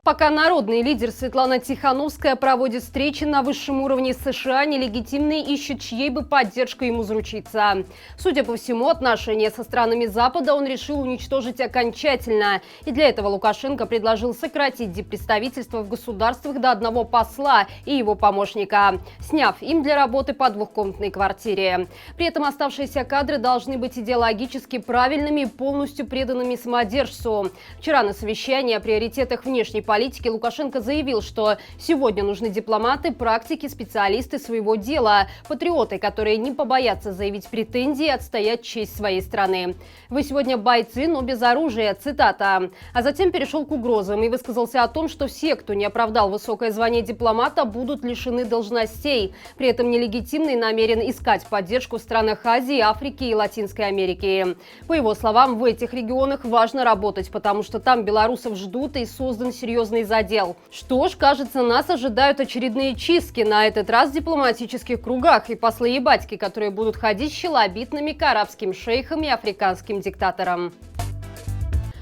Пока народный лидер Светлана Тихановская проводит встречи на высшем уровне с США, нелегитимные ищут, чьей бы поддержкой ему заручиться. Судя по всему, отношения со странами Запада он решил уничтожить окончательно. И для этого Лукашенко предложил сократить диппредставительство в государствах до одного посла и его помощника, сняв им для работы по двухкомнатной квартире. При этом оставшиеся кадры должны быть идеологически правильными и полностью преданными самодержцу. Вчера на совещании о приоритетах внешней политики Лукашенко заявил, что сегодня нужны дипломаты, практики, специалисты своего дела, патриоты, которые не побоятся заявить претензии и отстоять честь своей страны. «Вы сегодня бойцы, но без оружия», цитата. А затем перешел к угрозам и высказался о том, что все, кто не оправдал высокое звание дипломата, будут лишены должностей. При этом нелегитимный намерен искать поддержку в странах Азии, Африки и Латинской Америки. По его словам, в этих регионах важно работать, потому что там белорусов ждут и создан серьезный задел. Что ж, кажется, нас ожидают очередные чистки, на этот раз в дипломатических кругах, и послы и батьки, которые будут ходить щелобитными к арабским шейхам и африканским диктаторам.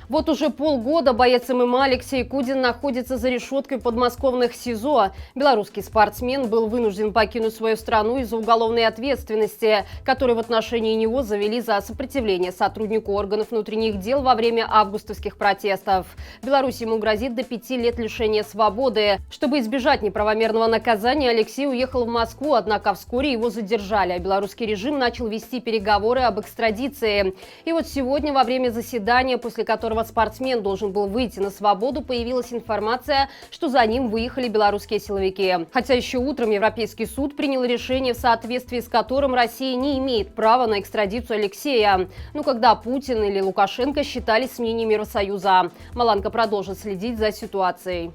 Вот уже полгода боец ММА Алексей Кудин находится за решеткой подмосковных СИЗО. Белорусский спортсмен был вынужден покинуть свою страну из-за уголовной ответственности, которую в отношении него завели за сопротивление сотруднику органов внутренних дел во время августовских протестов. В Беларуси ему грозит до 5 лет лишения свободы. Чтобы избежать неправомерного наказания, Алексей уехал в Москву, однако вскоре его задержали, а белорусский режим начал вести переговоры об экстрадиции. И вот сегодня во время заседания, после которого спортсмен должен был выйти на свободу, появилась информация, что за ним выехали белорусские силовики. Хотя еще утром Европейский суд принял решение, в соответствии с которым Россия не имеет права на экстрадицию Алексея. Но когда Путин или Лукашенко считались с мнением Евросоюза. Маланка продолжит следить за ситуацией.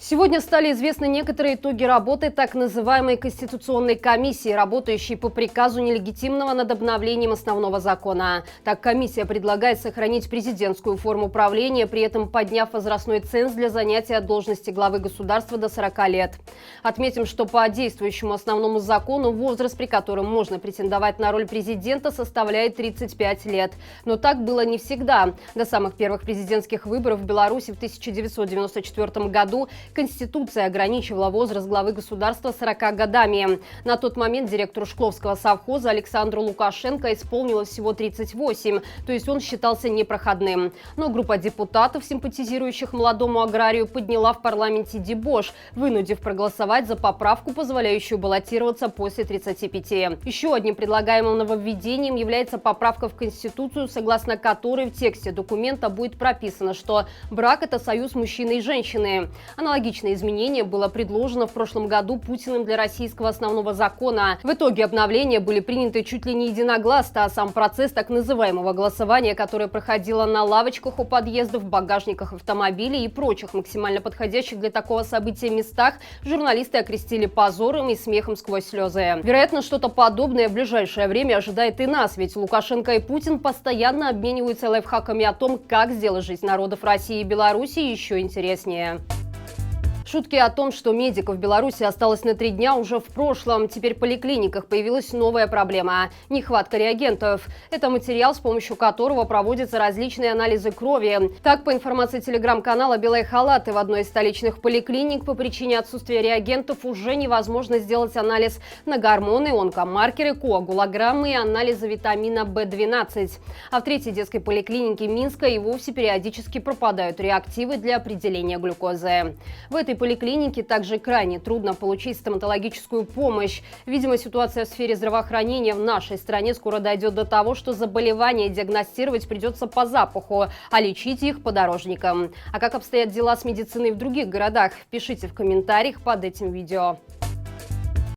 Сегодня стали известны некоторые итоги работы так называемой Конституционной комиссии, работающей по приказу нелегитимного над обновлением основного закона. Так, комиссия предлагает сохранить президентскую форму правления, при этом подняв возрастной ценз для занятия должности главы государства до 40 лет. Отметим, что по действующему основному закону возраст, при котором можно претендовать на роль президента, составляет 35 лет. Но так было не всегда. До самых первых президентских выборов в Беларуси в 1994 году Конституция ограничивала возраст главы государства 40 годами. На тот момент директору Шкловского совхоза Александру Лукашенко исполнилось всего 38, то есть он считался непроходным. Но группа депутатов, симпатизирующих молодому аграрию, подняла в парламенте дебош, вынудив проголосовать за поправку, позволяющую баллотироваться после 35. Еще одним предлагаемым нововведением является поправка в Конституцию, согласно которой в тексте документа будет прописано, что брак – это союз мужчины и женщины. Аналогичное изменение было предложено в прошлом году Путиным для российского основного закона. В итоге обновления были приняты чуть ли не единогласно, а сам процесс так называемого голосования, которое проходило на лавочках у подъездов, багажниках автомобилей и прочих максимально подходящих для такого события местах, журналисты окрестили позором и смехом сквозь слезы. Вероятно, что-то подобное в ближайшее время ожидает и нас, ведь Лукашенко и Путин постоянно обмениваются лайфхаками о том, как сделать жизнь народов России и Беларуси еще интереснее. Шутки о том, что медиков в Беларуси осталось на 3 дня, уже в прошлом. Теперь в поликлиниках появилась новая проблема – нехватка реагентов. Это материал, с помощью которого проводятся различные анализы крови. Так, по информации телеграм-канала «Белые халаты», в одной из столичных поликлиник по причине отсутствия реагентов уже невозможно сделать анализ на гормоны, онкомаркеры, коагулограммы и анализы витамина В12. А в третьей детской поликлинике Минска и вовсе периодически пропадают реактивы для определения глюкозы. В этой поликлинике также крайне трудно получить стоматологическую помощь. Видимо, ситуация в сфере здравоохранения в нашей стране скоро дойдет до того, что заболевания диагностировать придется по запаху, а лечить их подорожникам. А как обстоят дела с медициной в других городах? Пишите в комментариях под этим видео.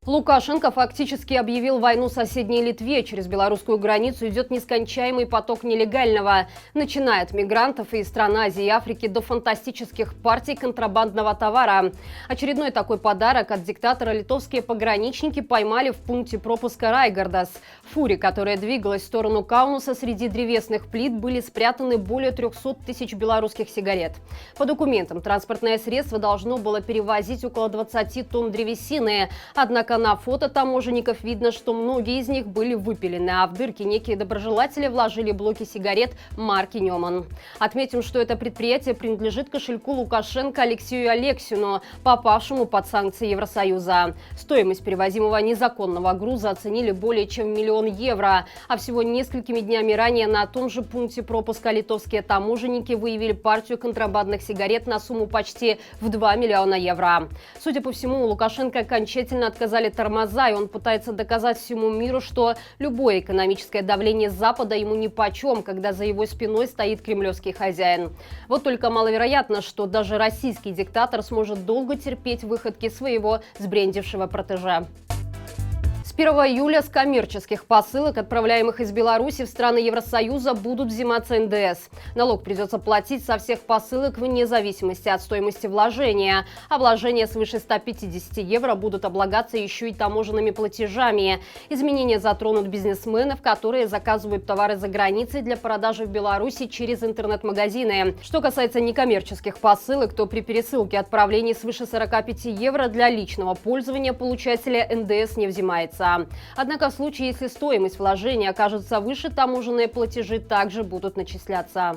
Лукашенко фактически объявил войну соседней Литве. Через белорусскую границу идет нескончаемый поток нелегального. Начиная от мигрантов из стран Азии и Африки до фантастических партий контрабандного товара. Очередной такой подарок от диктатора литовские пограничники поймали в пункте пропуска Райгардас. В фуре, которая двигалась в сторону Каунаса, среди древесных плит были спрятаны более 300 тысяч белорусских сигарет. По документам, транспортное средство должно было перевозить около 20 тонн древесины. Однако Однако на фото таможенников видно, что многие из них были выпилены, а в дырки некие доброжелатели вложили блоки сигарет марки Неман. Отметим, что это предприятие принадлежит кошельку Лукашенко Алексею Алексину, попавшему под санкции Евросоюза. Стоимость перевозимого незаконного груза оценили более чем в 1 000 000 евро. А всего несколькими днями ранее на том же пункте пропуска литовские таможенники выявили партию контрабандных сигарет на сумму почти в 2 миллиона евро. Судя по всему, у Лукашенко окончательно отказали тормоза, и он пытается доказать всему миру, что любое экономическое давление Запада ему нипочем, когда за его спиной стоит кремлевский хозяин. Вот только маловероятно, что даже российский диктатор сможет долго терпеть выходки своего сбрендившего протеже. С 1 июля с коммерческих посылок, отправляемых из Беларуси в страны Евросоюза, будут взиматься НДС. Налог придется платить со всех посылок вне зависимости от стоимости вложения. А вложения свыше 150 евро будут облагаться еще и таможенными платежами. Изменения затронут бизнесменов, которые заказывают товары за границей для продажи в Беларуси через интернет-магазины. Что касается некоммерческих посылок, то при пересылке отправлений свыше 45 евро для личного пользования получателя НДС не взимается. Однако в случае, если стоимость вложения окажется выше, таможенные платежи также будут начисляться.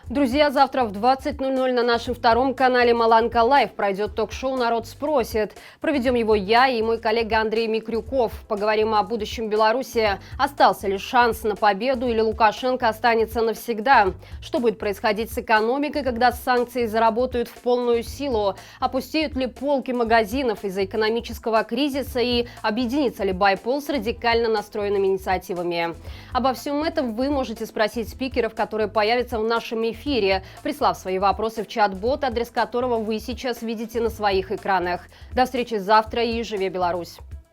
Друзья, завтра в 20:00 на нашем втором канале Маланка Лайв пройдет ток-шоу «Народ спросит». Проведем его я и мой коллега Андрей Микрюков. Поговорим о будущем Беларуси. Остался ли шанс на победу или Лукашенко останется навсегда? Что будет происходить с экономикой, когда санкции заработают в полную силу? Опустеют ли полки магазинов из-за экономического кризиса и объединится ли Байпол с радикально настроенными инициативами? Обо всем этом вы можете спросить спикеров, которые появятся в нашем эфире, прислав свои вопросы в чат-бот, адрес которого вы сейчас видите на своих экранах. До встречи завтра и живи Беларусь!